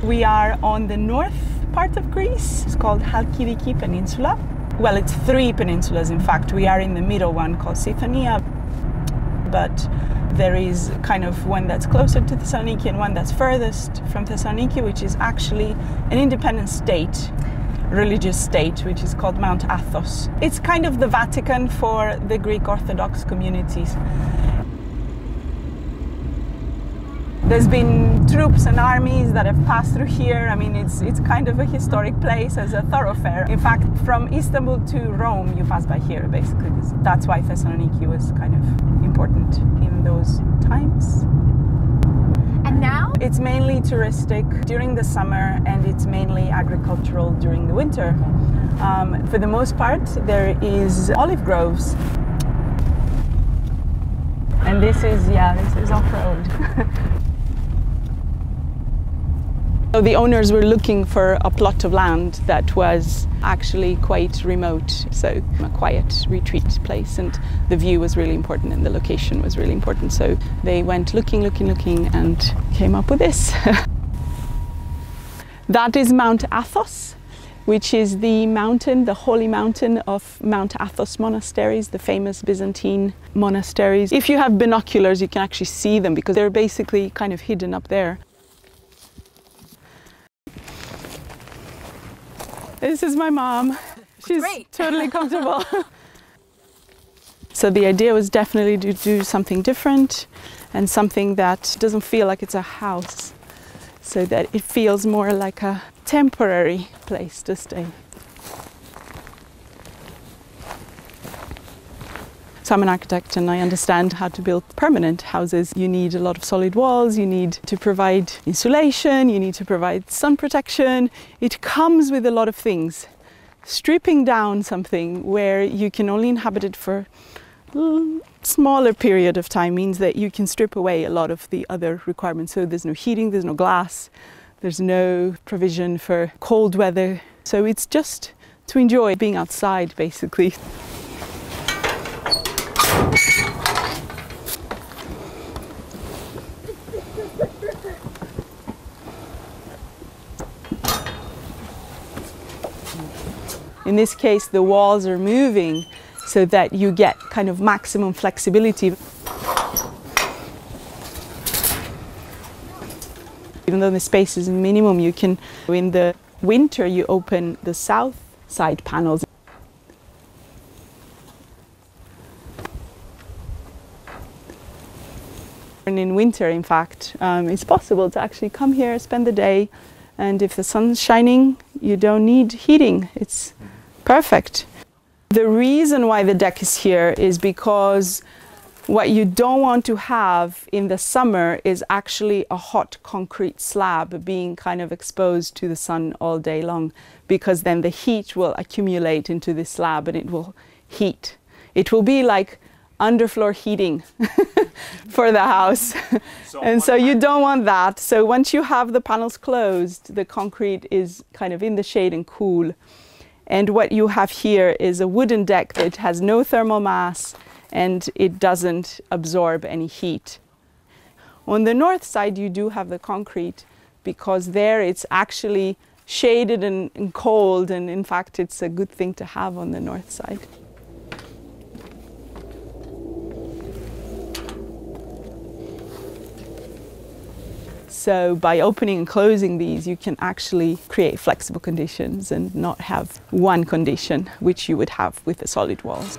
We are on the north part of Greece. It's called Halkidiki Peninsula. Well, it's 3 peninsulas, in fact. We are in the middle one called Siphonia, but there is kind of one that's closer to Thessaloniki and one that's furthest from Thessaloniki, which is actually an independent state, religious state, which is called Mount Athos. It's kind of the Vatican for the Greek Orthodox communities. There's been troops and armies that have passed through here. I mean, it's kind of a historic place as a thoroughfare. In fact, from Istanbul to Rome, you pass by here, basically. That's why Thessaloniki was kind of important in those times. And now? It's mainly touristic during the summer, and it's mainly agricultural during the winter. For the most part, there is olive groves. And this is off-road. So the owners were looking for a plot of land that was actually quite remote, so a quiet retreat place, and the view was really important and the location was really important. So they went looking and came up with this. That is Mount Athos, which is the mountain, the holy mountain of Mount Athos monasteries, the famous Byzantine monasteries. If you have binoculars, you can actually see them because they're basically kind of hidden up there. This is my mom. She's Great. Totally comfortable. So the idea was definitely to do something different and something that doesn't feel like it's a house, so that it feels more like a temporary place to stay. So I'm an architect and I understand how to build permanent houses. You need a lot of solid walls, you need to provide insulation, you need to provide sun protection. It comes with a lot of things. Stripping down something where you can only inhabit it for a smaller period of time means that you can strip away a lot of the other requirements. So there's no heating, there's no glass, there's no provision for cold weather. So it's just to enjoy being outside, basically. In this case, the walls are moving so that you get kind of maximum flexibility. Even though the space is minimum, you can, in the winter, you open the south side panels. And in winter, in fact, it's possible to actually come here, spend the day, and if the sun's shining, you don't need heating. It's perfect. The reason why the deck is here is because what you don't want to have in the summer is actually a hot concrete slab being kind of exposed to the sun all day long, because then the heat will accumulate into this slab and it will heat. It will be like underfloor heating for the house. And so you don't want that. So once you have the panels closed, the concrete is kind of in the shade and cool. And what you have here is a wooden deck that has no thermal mass and it doesn't absorb any heat. On the north side, you do have the concrete because there it's actually shaded and cold, and in fact it's a good thing to have on the north side. So by opening and closing these, you can actually create flexible conditions and not have one condition, which you would have with the solid walls.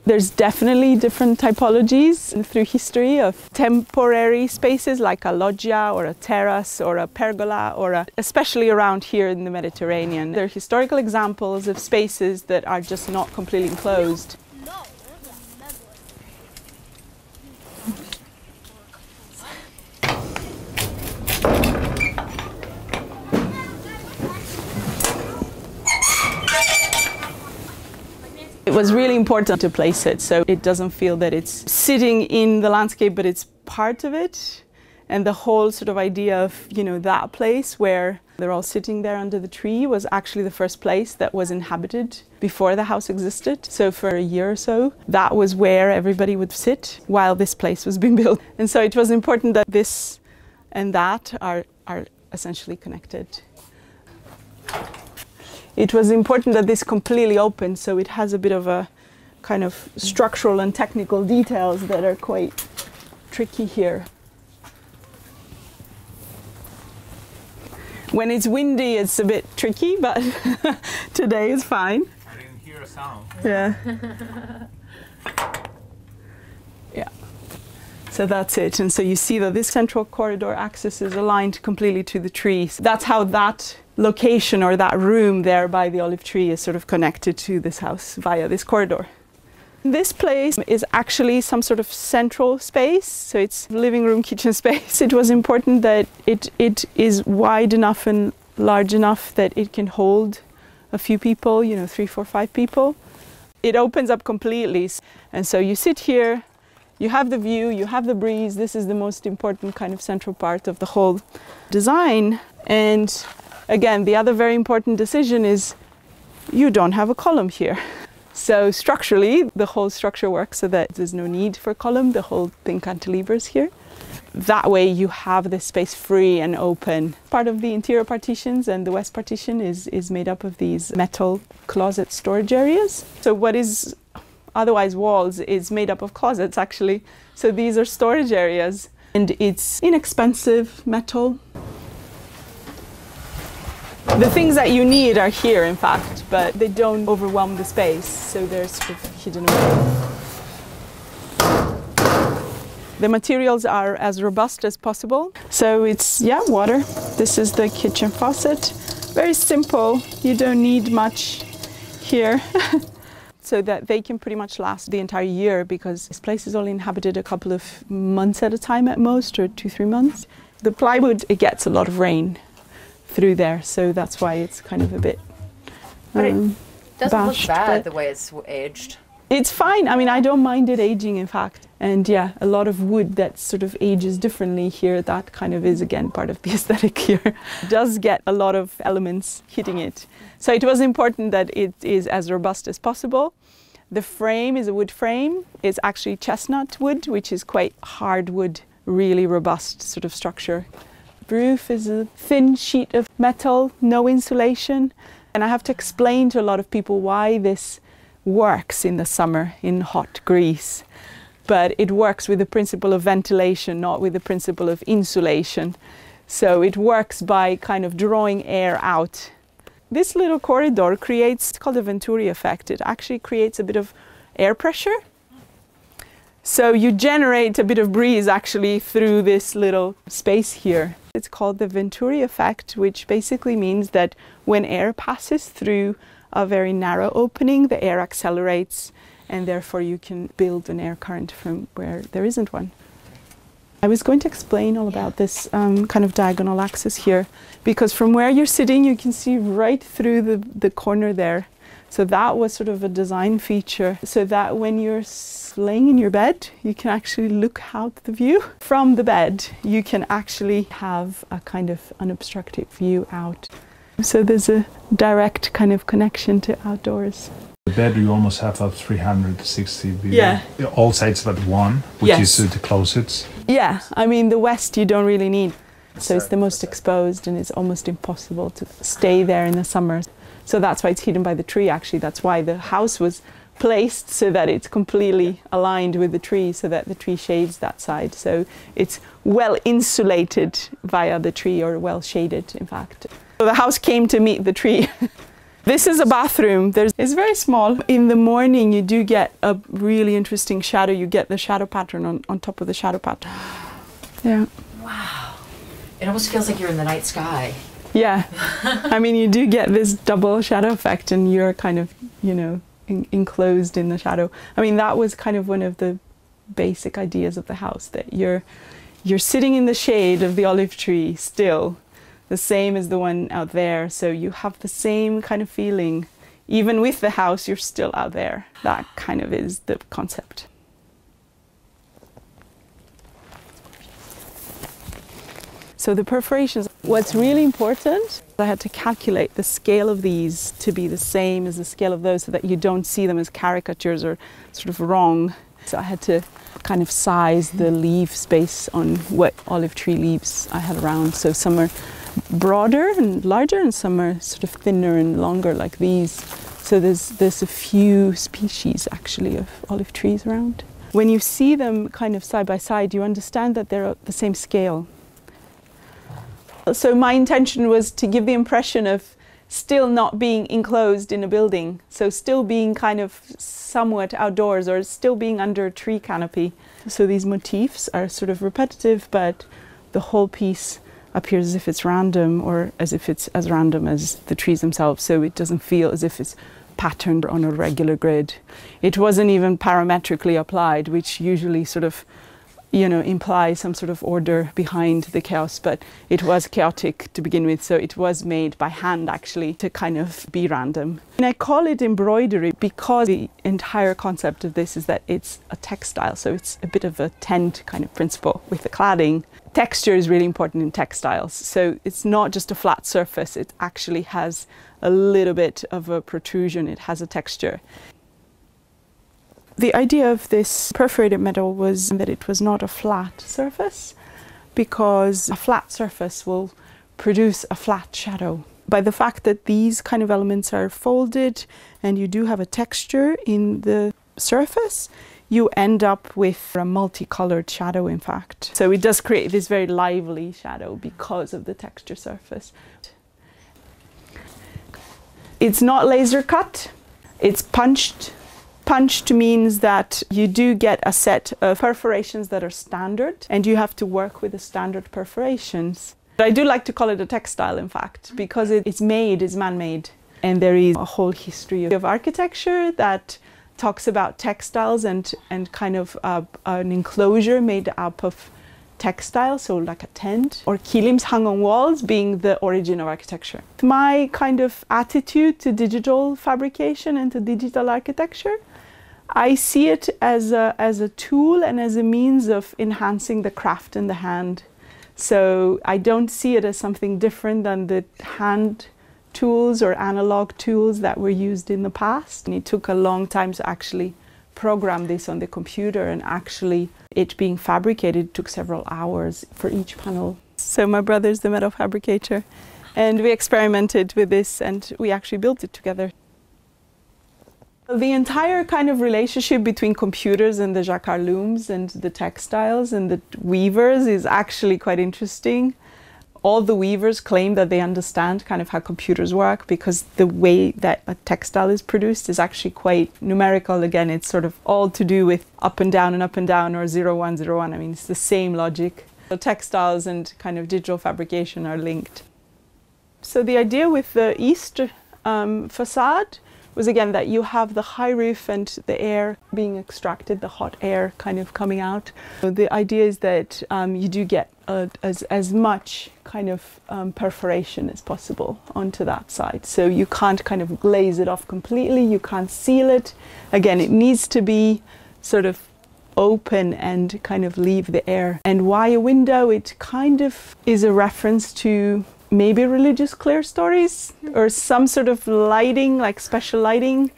There's definitely different typologies through history of temporary spaces like a loggia or a terrace or a pergola, or especially around here in the Mediterranean. There are historical examples of spaces that are just not completely enclosed. It was really important to place it so it doesn't feel that it's sitting in the landscape, but it's part of it. And the whole sort of idea of, you know, that place where they're all sitting there under the tree was actually the first place that was inhabited before the house existed. So for a year or so, that was where everybody would sit while this place was being built. And so it was important that this and that are essentially connected. It was important that this completely open, so it has a bit of a kind of structural and technical details that are quite tricky here. When it's windy, it's a bit tricky, but today is fine. I didn't hear a sound. Yeah. Yeah. So that's it. And so you see that this central corridor axis is aligned completely to the tree. So that's how that location or that room there by the olive tree is sort of connected to this house via this corridor. This place is actually some sort of central space, so it's living room, kitchen space. It was important that it is wide enough and large enough that it can hold a few people, you know, 3, 4, 5 people. It opens up completely, and so you sit here, you have the view, you have the breeze. This is the most important kind of central part of the whole design. And again, the other very important decision is you don't have a column here. So structurally, the whole structure works so that there's no need for a column. The whole thing cantilevers here. That way you have this space free and open. Part of the interior partitions and the west partition is made up of these metal closet storage areas. So what is otherwise walls is made up of closets actually. So these are storage areas and it's inexpensive metal. The things that you need are here, in fact, but they don't overwhelm the space, so they're sort of hidden away. The materials are as robust as possible. So it's, yeah, water. This is the kitchen faucet. Very simple. You don't need much here. So that they can pretty much last the entire year because this place is only inhabited a couple of months at a time at most, or 2, 3 months. The plywood, it gets a lot of rain through there, so that's why it's kind of a bit But it doesn't bashed, look bad but the way it's aged. it's fine. I mean, I don't mind it aging, in fact. And yeah, a lot of wood that sort of ages differently here, that kind of is again part of the aesthetic here. It does get a lot of elements hitting it. So it was important that it is as robust as possible. The frame is a wood frame. It's actually chestnut wood, which is quite hardwood, really robust sort of structure. Roof is a thin sheet of metal, no insulation. And I have to explain to a lot of people why this works in the summer in hot Greece. But it works with the principle of ventilation, not with the principle of insulation. So it works by kind of drawing air out. This little corridor creates, it's called the Venturi Effect. It actually creates a bit of air pressure. So you generate a bit of breeze actually through this little space here. It's called the Venturi Effect, which basically means that when air passes through a very narrow opening, the air accelerates and therefore you can build an air current from where there isn't one. I was going to explain all about this kind of diagonal axis here, because from where you're sitting you can see right through the corner there. So that was sort of a design feature, so that when you're laying in your bed, you can actually look out the view. From the bed, you can actually have a kind of unobstructed view out. So there's a direct kind of connection to outdoors. The bed you almost have a 360 view. Yeah. All sides but one, which Yes. is the closets. Yeah, I mean the west you don't really need. So it's the most exposed and it's almost impossible to stay there in the summer. So that's why it's hidden by the tree actually. That's why the house was placed so that it's completely aligned with the tree, so that the tree shades that side. So it's well insulated via the tree, or well shaded in fact. So the house came to meet the tree. This is a bathroom. It's very small. In the morning you do get a really interesting shadow. You get the shadow pattern on top of the shadow pattern. Yeah. Wow. It almost feels like you're in the night sky. Yeah. I mean, you do get this double shadow effect and you're kind of, you know, enclosed in the shadow. I mean, that was kind of one of the basic ideas of the house, that you're sitting in the shade of the olive tree still, the same as the one out there. So you have the same kind of feeling. Even with the house, you're still out there. That kind of is the concept. So the perforations, what's really important, I had to calculate the scale of these to be the same as the scale of those so that you don't see them as caricatures or sort of wrong. So I had to kind of size the leaf space on what olive tree leaves I had around. So some are broader and larger and some are sort of thinner and longer like these. So there's a few species actually of olive trees around. When you see them kind of side by side, you understand that they're the same scale. So my intention was to give the impression of still not being enclosed in a building, so still being kind of somewhat outdoors or still being under a tree canopy. So these motifs are sort of repetitive, but the whole piece appears as if it's random or as if it's as random as the trees themselves, so it doesn't feel as if it's patterned on a regular grid. It wasn't even parametrically applied, which usually sort of implies some sort of order behind the chaos, but it was chaotic to begin with, so it was made by hand actually to kind of be random. And I call it embroidery because the entire concept of this is that it's a textile, so it's a bit of a tent kind of principle with the cladding. Texture is really important in textiles, so it's not just a flat surface, it actually has a little bit of a protrusion, it has a texture. The idea of this perforated metal was that it was not a flat surface, because a flat surface will produce a flat shadow. By the fact that these kind of elements are folded and you do have a texture in the surface, you end up with a multicolored shadow, in fact. So it does create this very lively shadow because of the texture surface. It's not laser cut, it's punched. Punched means that you do get a set of perforations that are standard and you have to work with the standard perforations. I do like to call it a textile, in fact, because it's man-made. And there is a whole history of architecture that talks about textiles and kind of an enclosure made up of textile, so like a tent, or kilims hung on walls being the origin of architecture. My kind of attitude to digital fabrication and to digital architecture, I see it as a tool and as a means of enhancing the craft in the hand. So I don't see it as something different than the hand tools or analog tools that were used in the past. And it took a long time to actually program this on the computer, and actually it being fabricated took several hours for each panel. So my brother's the metal fabricator and we experimented with this and we actually built it together. The entire kind of relationship between computers and the jacquard looms and the textiles and the weavers is actually quite interesting. All the weavers claim that they understand kind of how computers work, because the way that a textile is produced is actually quite numerical. Again, it's sort of all to do with up and down or 0, 1, 0, 1. I mean, it's the same logic. So textiles and kind of digital fabrication are linked. So the idea with the east facade was again that you have the high roof and the air being extracted, the hot air kind of coming out. So the idea is that you do get as much kind of perforation as possible onto that side. So you can't kind of glaze it off completely, you can't seal it. Again, it needs to be sort of open and kind of leave the air. And why a window? It kind of is a reference to maybe religious clear stories or some sort of lighting, like special lighting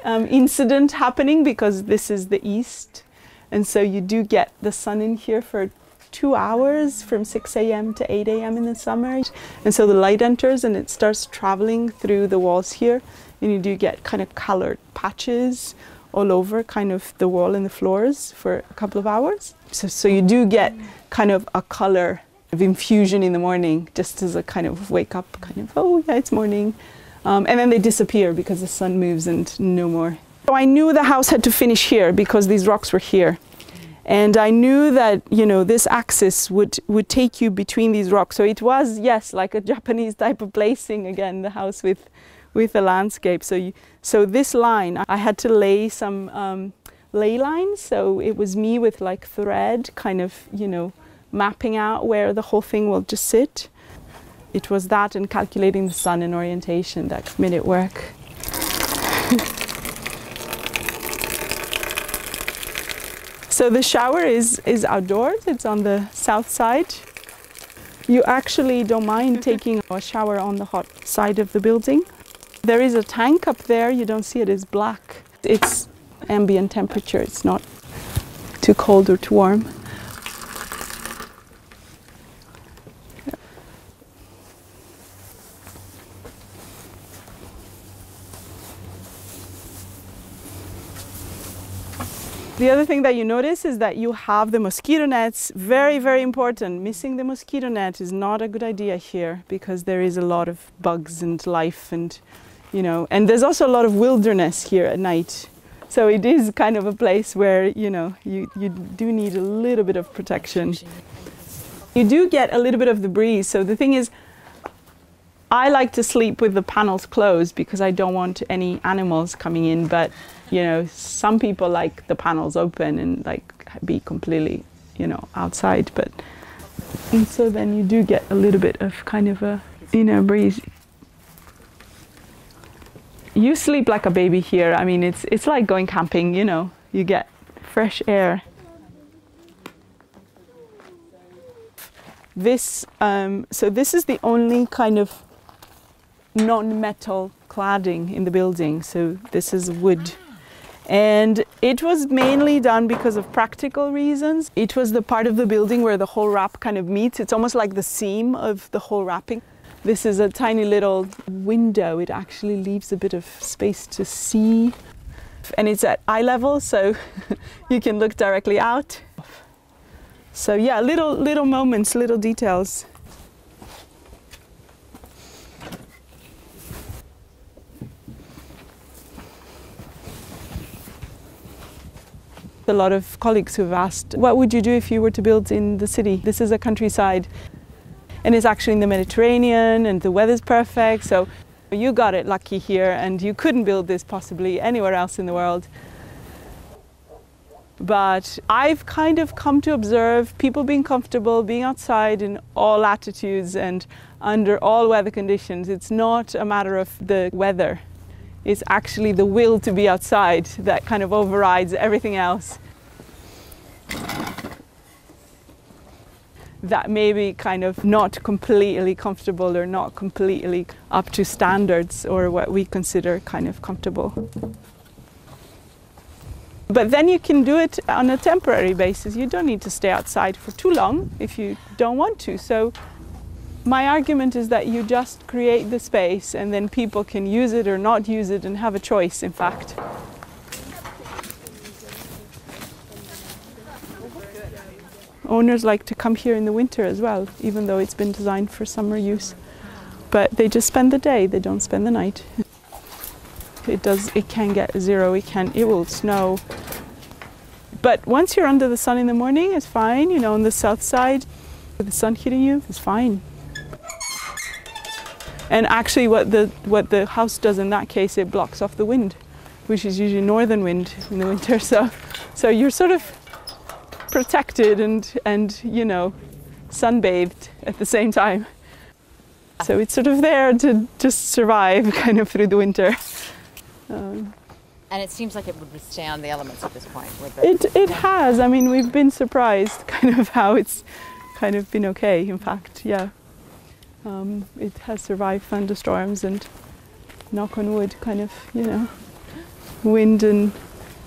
incident happening, because this is the east. And so you do get the sun in here for 2 hours from 6 a.m. to 8 a.m. in the summer. And so the light enters and it starts traveling through the walls here. And you do get kind of colored patches all over kind of the wall and the floors for a couple of hours. So you do get kind of a color of infusion in the morning, just as a kind of wake up, kind of, oh yeah, it's morning. And then they disappear because the sun moves and no more. So I knew the house had to finish here because these rocks were here. And I knew that, you know, this axis would take you between these rocks. So it was, yes, like a Japanese type of placing, again, the house with the landscape. So this line, I had to lay some ley lines. So it was me with like thread kind of, you know, mapping out where the whole thing will just sit. It was that and calculating the sun and orientation that made it work. So the shower is outdoors, it's on the south side. you actually don't mind taking a shower on the hot side of the building. There is a tank up there, you don't see it, it's black. It's ambient temperature, it's not too cold or too warm. The other thing that you notice is that you have the mosquito nets, very, very important. Missing the mosquito net is not a good idea here because there is a lot of bugs and life and, you know, and there's also a lot of wilderness here at night. So it is kind of a place where, you know, you do need a little bit of protection. You do get a little bit of the breeze. So the thing is, I like to sleep with the panels closed because I don't want any animals coming in, but you know, some people like the panels open and like be completely, you know, outside. But and so then you do get a little bit of kind of a inner breeze. You sleep like a baby here. I mean, it's like going camping, you know. You get fresh air. This so this is the only kind of non-metal cladding in the building. So this is wood. And it was mainly done because of practical reasons. It was the part of the building where the whole wrap kind of meets. It's almost like the seam of the whole wrapping. This is a tiny little window. It actually leaves a bit of space to see. And it's at eye level, so you can look directly out. So yeah, little moments, little details. A lot of colleagues who've asked, what would you do if you were to build in the city? This is a countryside and it's actually in the Mediterranean and the weather's perfect, so you got it lucky here and you couldn't build this possibly anywhere else in the world. But I've kind of come to observe people being comfortable, being outside in all latitudes and under all weather conditions. It's not a matter of the weather. It's actually the will to be outside that kind of overrides everything else. That may be kind of not completely comfortable or not completely up to standards or what we consider kind of comfortable. But then you can do it on a temporary basis. You don't need to stay outside for too long if you don't want to. So my argument is that you just create the space and then people can use it or not use it and have a choice, in fact. Owners like to come here in the winter as well, even though it's been designed for summer use. But they just spend the day, they don't spend the night. It can get zero, it will snow. But once you're under the sun in the morning, it's fine. You know, on the south side, with the sun hitting you, it's fine. And actually what the house does in that case, it blocks off the wind, which is usually northern wind in the winter. So you're sort of protected and you know, sunbathed at the same time. So it's sort of there to just survive kind of through the winter. And it seems like it would withstand the elements at this point. It has. I mean, we've been surprised kind of how it's kind of been okay, in fact, yeah. It has survived thunderstorms and, knock on wood, kind of, you know, wind and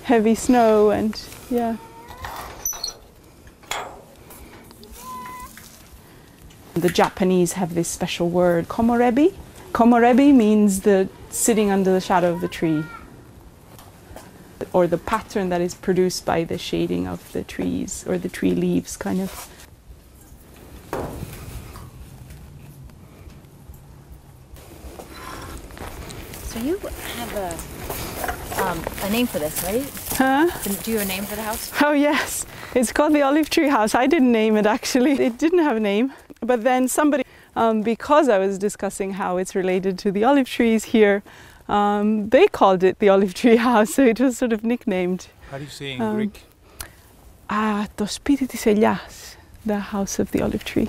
heavy snow and, yeah. The Japanese have this special word, komorebi. Komorebi means the sitting under the shadow of the tree, or the pattern that is produced by the shading of the trees or the tree leaves, kind of. So you have a name for this, right? Huh? Do you have a name for the house? Oh yes, it's called the Olive Tree House. I didn't name it actually. It didn't have a name, but then somebody, because I was discussing how it's related to the olive trees here, they called it the Olive Tree House, so it was sort of nicknamed. How do you say in Greek? Το σπίτι της ελιάς, the house of the olive tree.